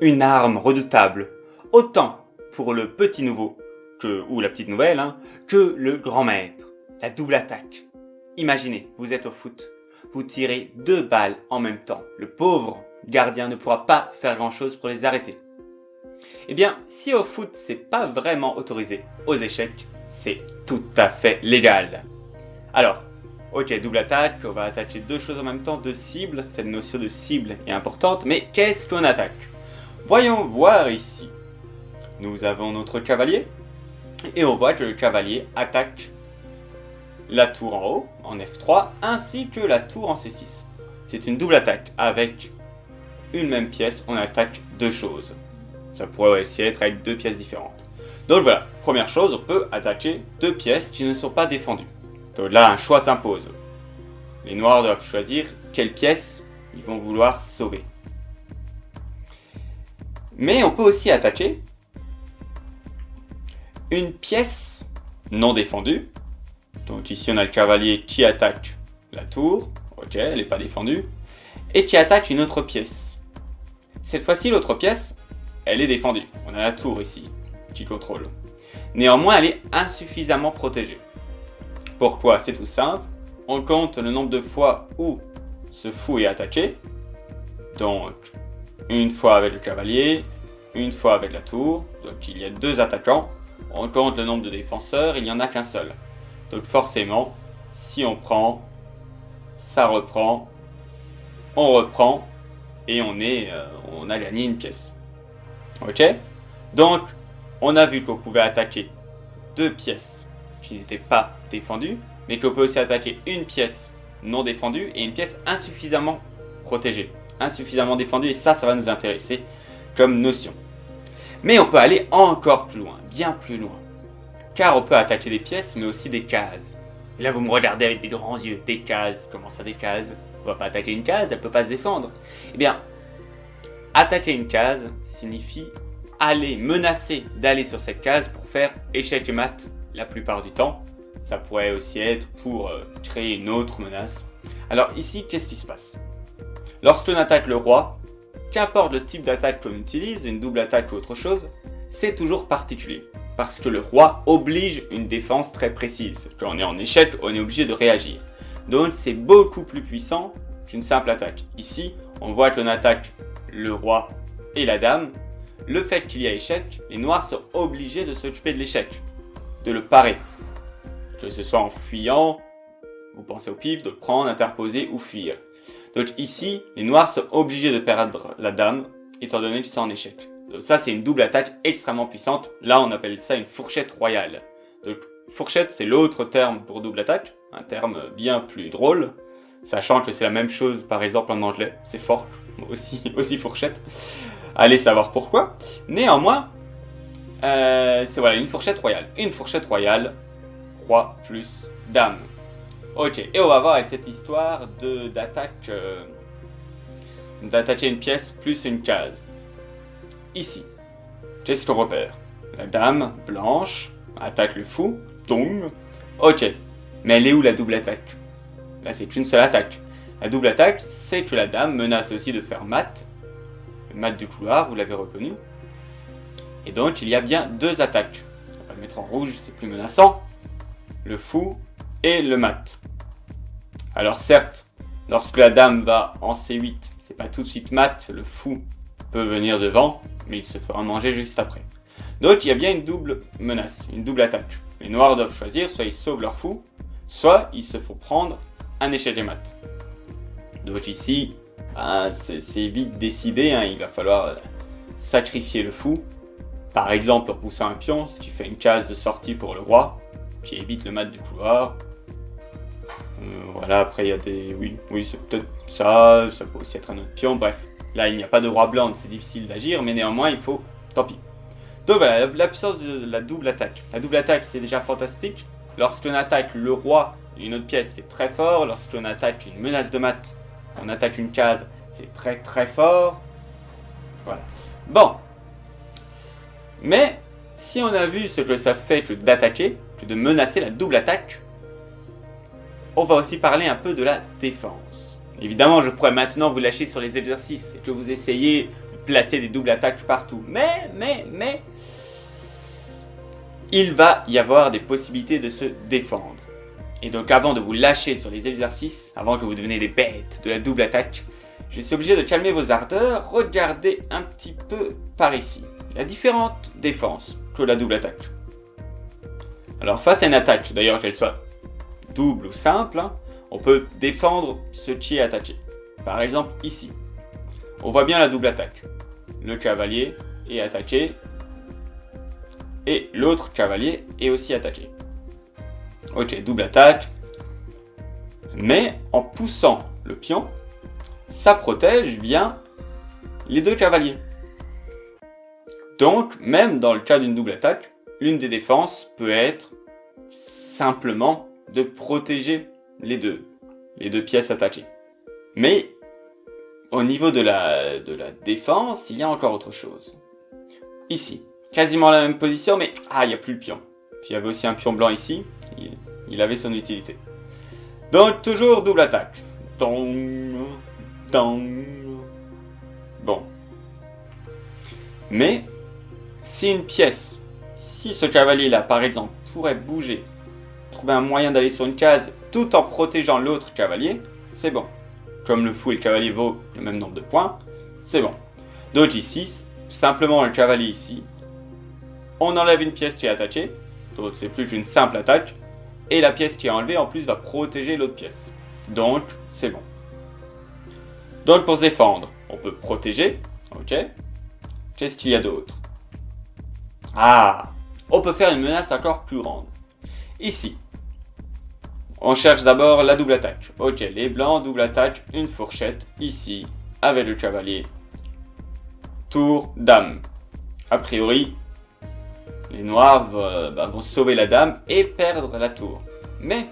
une arme redoutable, autant pour le petit nouveau, ou la petite nouvelle, que le grand maître, la double attaque. Imaginez, vous êtes au foot, vous tirez 2 balles en même temps. Le pauvre gardien ne pourra pas faire grand chose pour les arrêter. Eh bien, si au foot c'est pas vraiment autorisé, aux échecs, c'est tout à fait légal. Alors, ok, double attaque, on va attaquer 2 choses en même temps, 2 cibles, cette notion de cible est importante, mais qu'est-ce qu'on attaque? Voyons voir ici. Nous avons notre cavalier, et on voit que le cavalier attaque la tour en haut, en F3, ainsi que la tour en C6. C'est une double attaque, avec une même pièce, on attaque 2 choses. Ça pourrait aussi être avec 2 pièces différentes. Donc voilà, première chose, on peut attaquer 2 pièces qui ne sont pas défendues. Donc là, un choix s'impose. Les noirs doivent choisir quelle pièce ils vont vouloir sauver. Mais on peut aussi attaquer une pièce non défendue. Donc ici, on a le cavalier qui attaque la tour. Ok, elle n'est pas défendue. Et qui attaque une autre pièce. Cette fois-ci, l'autre pièce, elle est défendue. On a la tour ici, qui contrôle. Néanmoins, elle est insuffisamment protégée. Pourquoi? C'est tout simple. On compte le nombre de fois où ce fou est attaqué. Donc, une fois avec le cavalier, une fois avec la tour. Donc, il y a 2 attaquants. On compte le nombre de défenseurs, il n'y en a qu'un seul. Donc, forcément, si on prend, ça reprend, on reprend, et on a gagné une pièce. Ok? Donc, on a vu qu'on pouvait attaquer 2 pièces qui n'étaient pas défendues, mais qu'on peut aussi attaquer une pièce non défendue et une pièce insuffisamment protégée, insuffisamment défendue, et ça va nous intéresser comme notion. Mais on peut aller encore plus loin, bien plus loin, car on peut attaquer des pièces, mais aussi des cases. Et là, vous me regardez avec des grands yeux, des cases, comment ça des cases? On va pas attaquer une case, elle peut pas se défendre. Eh bien, attaquer une case signifie aller menacer d'aller sur cette case pour faire échec et mat la plupart du temps. Ça pourrait aussi être pour créer une autre menace. Alors ici, qu'est-ce qui se passe? Lorsque l'on attaque le roi, qu'importe le type d'attaque qu'on utilise, une double attaque ou autre chose, c'est toujours particulier. Parce que le roi oblige une défense très précise. Quand on est en échec, on est obligé de réagir. Donc c'est beaucoup plus puissant qu'une simple attaque. Ici, on voit qu'on attaque le roi et la dame. Le fait qu'il y a échec, les noirs sont obligés de s'occuper de l'échec, de le parer. Que ce soit en fuyant, vous pensez au pif, de prendre, interposer ou fuir. Donc ici, les noirs sont obligés de perdre la dame, étant donné qu'ils sont en échec. Donc ça, c'est une double attaque extrêmement puissante. Là, on appelle ça une fourchette royale. Donc fourchette, c'est l'autre terme pour double attaque, un terme bien plus drôle, sachant que c'est la même chose, par exemple, en anglais. C'est fork, aussi fourchette. Allez savoir pourquoi. Néanmoins, c'est voilà, une fourchette royale. Une fourchette royale, roi plus dame. Ok, et on va voir avec cette histoire d'attaquer une pièce plus une case. Ici, qu'est-ce qu'on repère? La dame blanche attaque le fou, dong. Ok, mais elle est où la double attaque? Là, c'est qu'une seule attaque. La double attaque, c'est que la dame menace aussi de faire mat. Le mat du couloir, vous l'avez reconnu. Et donc, il y a bien 2 attaques. On va le mettre en rouge, c'est plus menaçant. Le fou et le mat. Alors certes, lorsque la dame va en C8, c'est pas tout de suite mat, le fou peut venir devant, mais il se fera manger juste après. Donc il y a bien une double menace, une double attaque. Les noirs doivent choisir, soit ils sauvent leur fou, soit ils se font prendre un échec et mat. Donc ici, c'est vite décidé, il va falloir sacrifier le fou. Par exemple en poussant un pion, ce qui fait une case de sortie pour le roi, qui évite le mat du couloir. Voilà, après il y a des... Oui c'est peut-être ça peut aussi être un autre pion, bref. Là il n'y a pas de roi blanc, donc c'est difficile d'agir, mais néanmoins il faut... Tant pis. Donc voilà, la puissance de la double attaque. La double attaque c'est déjà fantastique. Lorsqu'on attaque le roi et une autre pièce, c'est très fort. Lorsqu'on attaque une menace de mat, on attaque une case, c'est très très fort. Voilà. Bon. Mais, si on a vu ce que ça fait que d'attaquer, que de menacer la double attaque, on va aussi parler un peu de la défense. Évidemment, je pourrais maintenant vous lâcher sur les exercices et que vous essayez le placer des doubles attaques partout. Mais, il va y avoir des possibilités de se défendre. Et donc avant de vous lâcher sur les exercices, avant que vous deveniez des bêtes de la double attaque, je suis obligé de calmer vos ardeurs. Regardez un petit peu par ici. Il y a différentes défenses que la double attaque. Alors face à une attaque, d'ailleurs qu'elle soit double ou simple, on peut défendre ce qui est attaqué. Par exemple ici, on voit bien la double attaque. Le cavalier est attaqué et l'autre cavalier est aussi attaqué. Ok, double attaque. Mais en poussant le pion, ça protège bien les deux cavaliers. Donc, même dans le cas d'une double attaque, l'une des défenses peut être simplement de protéger les deux pièces attaquées. Mais au niveau de la défense, il y a encore autre chose. Ici, quasiment la même position, mais il n'y a plus le pion. Puis il y avait aussi un pion blanc ici, il avait son utilité. Donc toujours double attaque. Dong, dong. Bon. Mais si une pièce, si ce cavalier-là par exemple pourrait bouger, trouver un moyen d'aller sur une case tout en protégeant l'autre cavalier, c'est bon. Comme le fou et le cavalier vaut le même nombre de points, c'est bon. Donc ici, simplement le cavalier ici, on enlève une pièce qui est attaquée, donc c'est plus qu'une simple attaque, et la pièce qui est enlevée en plus va protéger l'autre pièce. Donc c'est bon. Donc pour se défendre, on peut protéger, ok. Qu'est-ce qu'il y a d'autre? On peut faire une menace encore plus grande. Ici, on cherche d'abord la double attaque. Ok, les blancs, double attaque, une fourchette, ici, avec le cavalier. Tour, dame. A priori, les noirs vont sauver la dame et perdre la tour. Mais,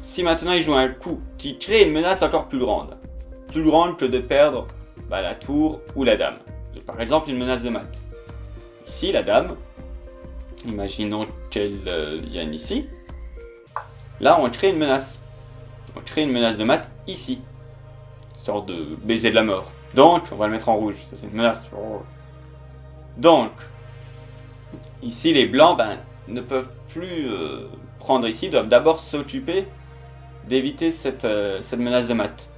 si maintenant ils jouent un coup qui crée une menace encore plus grande que de perdre la tour ou la dame. Par exemple, une menace de mat. Ici, la dame, imaginons qu'elle vienne ici. Là, on crée une menace. On crée une menace de mat ici. Une sorte de baiser de la mort. Donc, on va le mettre en rouge. Ça, c'est une menace. Donc, ici, les blancs ne peuvent plus prendre ici. Doivent d'abord s'occuper d'éviter cette menace de mat.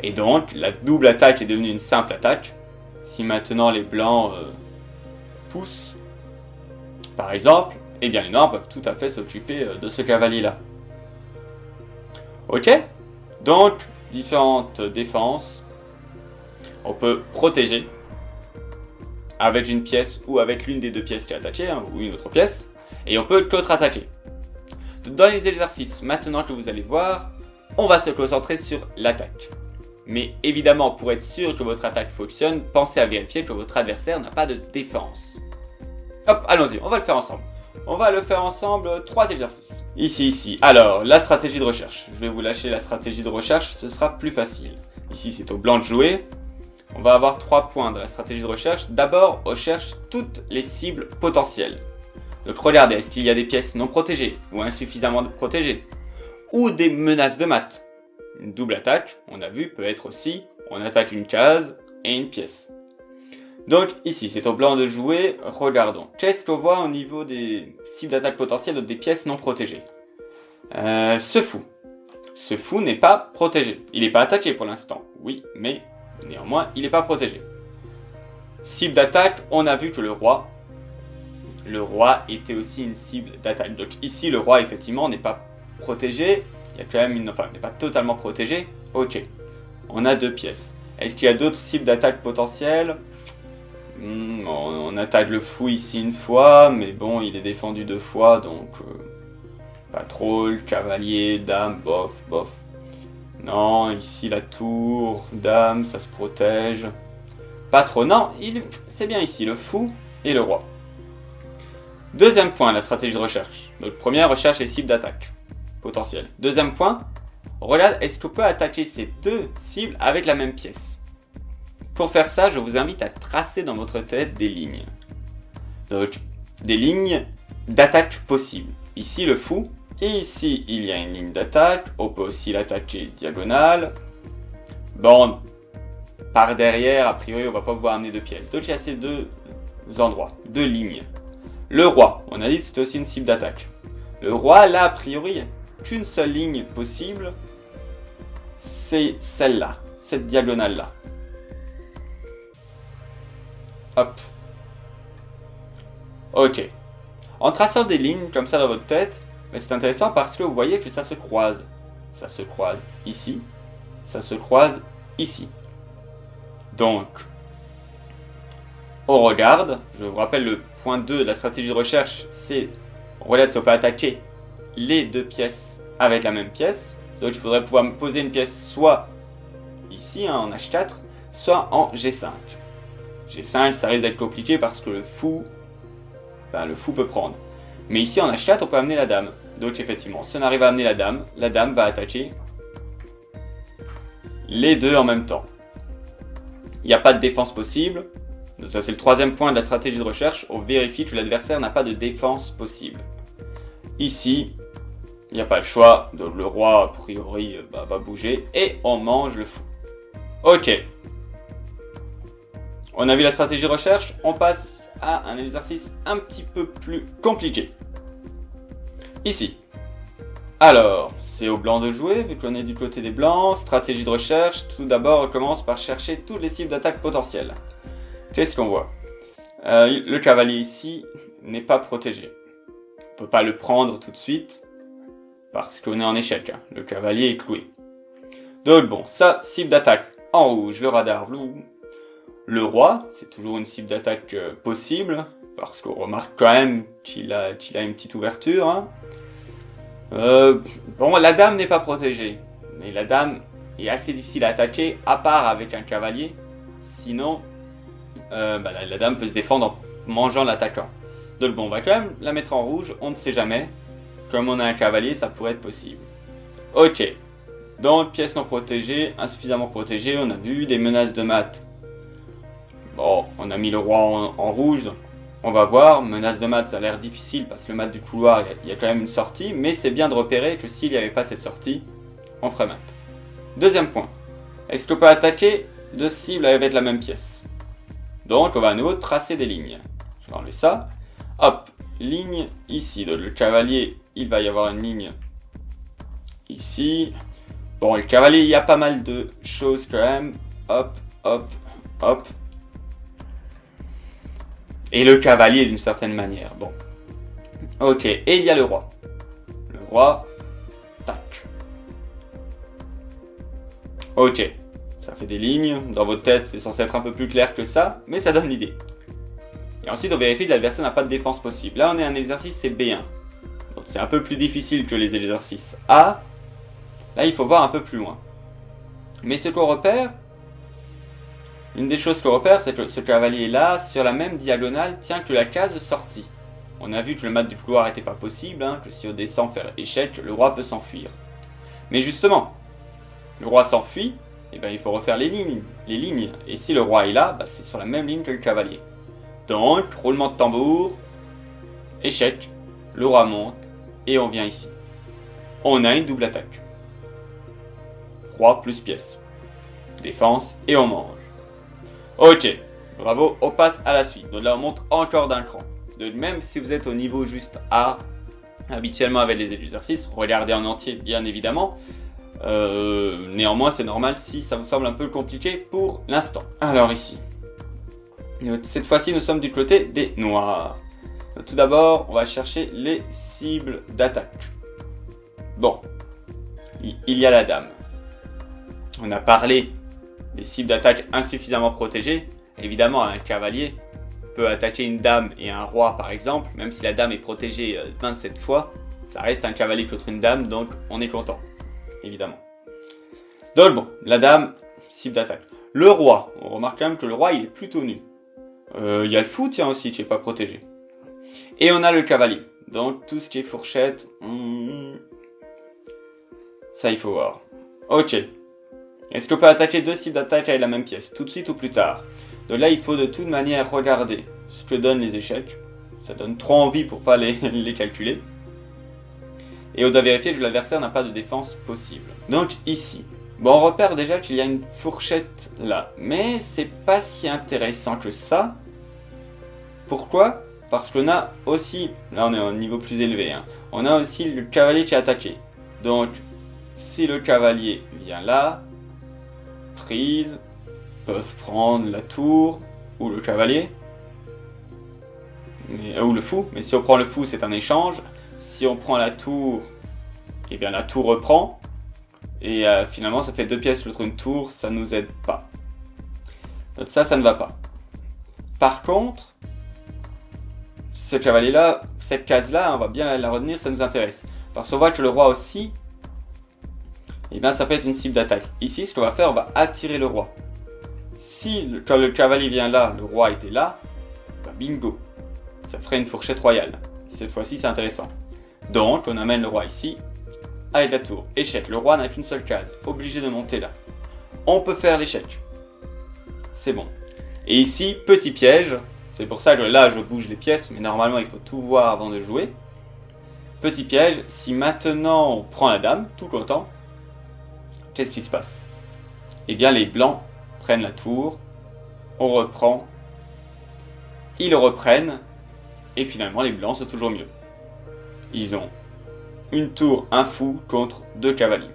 Et donc, la double attaque est devenue une simple attaque. Si maintenant les blancs poussent, par exemple, eh bien les noirs peuvent tout à fait s'occuper de ce cavalier-là. Ok? Donc, différentes défenses. On peut protéger avec une pièce ou avec l'une des deux pièces qui est attaquée, ou une autre pièce. Et on peut contre-attaquer. Dans les exercices, maintenant que vous allez voir, on va se concentrer sur l'attaque. Mais évidemment, pour être sûr que votre attaque fonctionne, pensez à vérifier que votre adversaire n'a pas de défense. Hop, allons-y, on va le faire ensemble. On va le faire ensemble, 3 exercices. Ici. Alors, la stratégie de recherche. Je vais vous lâcher la stratégie de recherche, ce sera plus facile. Ici, c'est au blanc de jouer. On va avoir 3 points de la stratégie de recherche. D'abord, on cherche toutes les cibles potentielles. Donc regardez, est-ce qu'il y a des pièces non protégées ou insuffisamment protégées? Ou des menaces de mat. Une double attaque, on a vu, peut être aussi, on attaque une case et une pièce. Donc ici, c'est au blanc de jouer, regardons. Qu'est-ce qu'on voit au niveau des cibles d'attaque potentielles, donc des pièces non protégées? Ce fou n'est pas protégé. Il n'est pas attaqué pour l'instant, oui, mais néanmoins, il n'est pas protégé. Cible d'attaque, on a vu que le roi était aussi une cible d'attaque. Donc ici, le roi, effectivement, n'est pas protégé. Il y a quand même n'est pas totalement protégé. Ok. On a 2 pièces. Est-ce qu'il y a d'autres cibles d'attaque potentielles? On attaque le fou ici une fois, mais bon, il est défendu 2 fois, donc pas trop. Le cavalier, dame, bof. Non, ici la tour, dame, ça se protège. Pas trop. Non, c'est bien ici, le fou et le roi. Deuxième point, la stratégie de recherche. Donc première, recherche les cibles d'attaque potentielles. Deuxième point, regarde, est-ce qu'on peut attaquer ces 2 cibles avec la même pièce? Pour faire ça, je vous invite à tracer dans votre tête des lignes. Donc, des lignes d'attaque possibles. Ici, le fou. Et ici, il y a une ligne d'attaque. On peut aussi l'attaquer diagonale. Bon, par derrière, a priori, on va pas pouvoir amener deux pièces. Donc il y a ces deux endroits, deux lignes. Le roi, on a dit que c'était aussi une cible d'attaque. Le roi, là, a priori, il n'y a qu'une seule ligne possible. C'est celle-là, cette diagonale-là. Hop. Ok. En traçant des lignes comme ça dans votre tête, c'est intéressant parce que vous voyez que ça se croise. Ça se croise ici. Ça se croise ici. Donc, on regarde. Je vous rappelle le point 2 de la stratégie de recherche, c'est on regarde si on peut attaquer les deux pièces avec la même pièce. Donc il faudrait pouvoir me poser une pièce soit ici, en H4, soit en G5. G5, ça risque d'être compliqué parce que le fou peut prendre. Mais ici en H4, on peut amener la dame. Donc effectivement, si on arrive à amener la dame va attaquer les deux en même temps. Il n'y a pas de défense possible. Donc ça c'est le troisième point de la stratégie de recherche. On vérifie que l'adversaire n'a pas de défense possible. Ici, il n'y a pas le choix. Donc le roi, a priori, va bouger. Et on mange le fou. Ok. On a vu la stratégie de recherche. On passe à un exercice un petit peu plus compliqué. Ici. Alors, c'est au blanc de jouer, vu qu'on est du côté des blancs. Stratégie de recherche. Tout d'abord, on commence par chercher toutes les cibles d'attaque potentielles. Qu'est-ce qu'on voit? Le cavalier ici n'est pas protégé. On ne peut pas le prendre tout de suite, parce qu'on est en échec. Hein. Le cavalier est cloué. Donc bon, ça, cible d'attaque en rouge, le radar bleu. Le roi, c'est toujours une cible d'attaque possible, parce qu'on remarque quand même qu'il a une petite ouverture. Hein. Bon, la dame n'est pas protégée, mais la dame est assez difficile à attaquer, à part avec un cavalier. Sinon, la dame peut se défendre en mangeant l'attaquant. Donc bon, on va quand même la mettre en rouge, on ne sait jamais. Comme on a un cavalier, ça pourrait être possible. Ok, donc pièce non protégée, insuffisamment protégée, on a vu des menaces de mat. Bon, on a mis le roi en rouge, donc on va voir. Menace de mat, ça a l'air difficile parce que le mat du couloir, il y a quand même une sortie, mais c'est bien de repérer que s'il n'y avait pas cette sortie, on ferait mat. Deuxième point, est-ce qu'on peut attaquer deux cibles avec la même pièce? Donc on va à nouveau tracer des lignes. Je vais enlever ça. Hop, ligne ici. Donc le cavalier, il va y avoir une ligne ici. Bon, le cavalier, il y a pas mal de choses quand même. Hop, hop, hop. Et le cavalier d'une certaine manière. Bon. Ok, et il y a le roi. Le roi, tac. Ok. Ça fait des lignes, dans votre tête c'est censé être un peu plus clair que ça, mais ça donne l'idée. Et ensuite on vérifie que l'adversaire n'a pas de défense possible. Là on est à un exercice, c'est B1. Donc c'est un peu plus difficile que les exercices A. Là il faut voir un peu plus loin. Mais ce qu'on repère, une des choses qu'on repère, c'est que ce cavalier là, sur la même diagonale, tient que la case sortie. On a vu que le mat du couloir n'était pas possible, hein, que si on descend faire échec, le roi peut s'enfuir. Mais justement, le roi s'enfuit, et il faut refaire les lignes. Et si le roi est là, c'est sur la même ligne que le cavalier. Donc, roulement de tambour, échec, le roi monte, et on vient ici. On a une double attaque. Roi plus pièce. Défense, et on mange. Ok, bravo, on passe à la suite. Donc là, on monte encore d'un cran. Donc même si vous êtes au niveau juste A, habituellement avec les exercices, regardez en entier, bien évidemment. Néanmoins, c'est normal si ça vous semble un peu compliqué pour l'instant. Alors ici, cette fois-ci, nous sommes du côté des noirs. Tout d'abord, on va chercher les cibles d'attaque. Bon, il y a la dame. On a parlé des cibles d'attaque insuffisamment protégées. Évidemment, un cavalier peut attaquer une dame et un roi, par exemple. Même si la dame est protégée 27 fois, ça reste un cavalier contre une dame, donc on est content. Évidemment. Donc bon, la dame, cible d'attaque. Le roi, on remarque quand même que le roi il est plutôt nu. Il y a le fou, tiens aussi, qui n'est pas protégé. Et on a le cavalier. Donc tout ce qui est fourchette, ça il faut voir. Ok. Est-ce qu'on peut attaquer deux cibles d'attaque avec la même pièce, tout de suite ou plus tard? Donc là il faut de toute manière regarder ce que donnent les échecs. Ça donne trop envie pour pas les calculer. Et on doit vérifier que l'adversaire n'a pas de défense possible. Donc ici, Bon, on repère déjà qu'il y a une fourchette là, mais c'est pas si intéressant que ça. Pourquoi? Parce qu'on a aussi, là on est au niveau plus élevé, hein, on a aussi le cavalier qui est attaqué. Donc, si le cavalier vient là, prise, peuvent prendre la tour ou le cavalier, ou le fou. Mais si on prend le fou, c'est un échange. Si on prend la tour, eh bien la tour reprend. Et finalement, ça fait 2 pièces contre une tour, ça nous aide pas. Donc ça ne va pas. Par contre, ce cavalier-là, cette case-là, on va bien la retenir, ça nous intéresse. Parce qu'on voit que le roi aussi, eh bien ça peut être une cible d'attaque. Ici, ce qu'on va faire, on va attirer le roi. Si, quand le cavalier vient là, le roi était là, bah bingo, ça ferait une fourchette royale. Cette fois-ci, c'est intéressant. Donc, on amène le roi ici, avec la tour. Échec, le roi n'a qu'une seule case, obligé de monter là. On peut faire l'échec. C'est bon. Et ici, petit piège. C'est pour ça que là, je bouge les pièces, mais normalement, il faut tout voir avant de jouer. Petit piège, si maintenant on prend la dame, tout content, qu'est-ce qui se passe? Eh bien, les blancs prennent la tour, on reprend, ils reprennent, et finalement, les blancs sont toujours mieux. Ils ont une tour, un fou contre 2 cavaliers.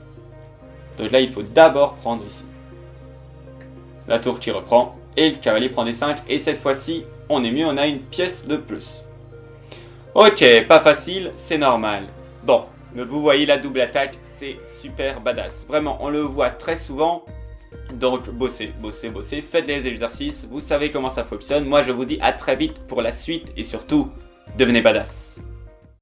Donc là, il faut d'abord prendre ici. La tour qui reprend, et le cavalier prend des 5, et cette fois-ci, on est mieux, on a une pièce de plus. Ok, pas facile, c'est normal. Bon, mais vous voyez la double attaque, c'est super badass. Vraiment, on le voit très souvent. Donc, bossez, faites les exercices, vous savez comment ça fonctionne. Moi, je vous dis à très vite pour la suite, et surtout, devenez badass.